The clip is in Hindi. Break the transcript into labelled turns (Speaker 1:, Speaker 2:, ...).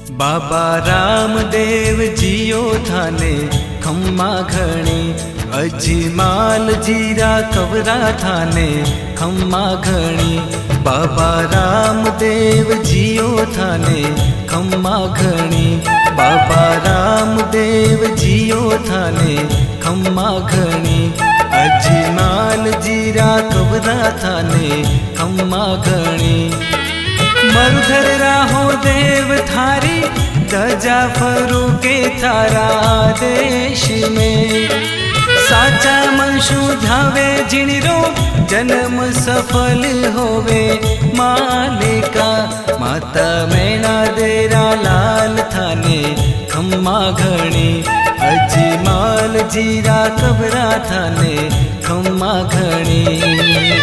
Speaker 1: बाबा रामदेव जियो थाने खम्मा घणी, अजमाल जीरा कवरा थाने खम्मा घणी। बाबा रामदेव जियो थाने खम्मा घणी, बाबा रामदेव जियो थाने खम्मा घणी। अजमाल जीरा कवरा थाने खम्मा घणी। मरुधर राहो देव थारी, दजा फरू के थारा देश में। साचा मनशु धावे जिणरो, जन्म सफल होवे मालिका। माता मैना देरा लाल थाने खम्मा घणी, अजमाल जीरा कबरा थाने खम्मा घणी।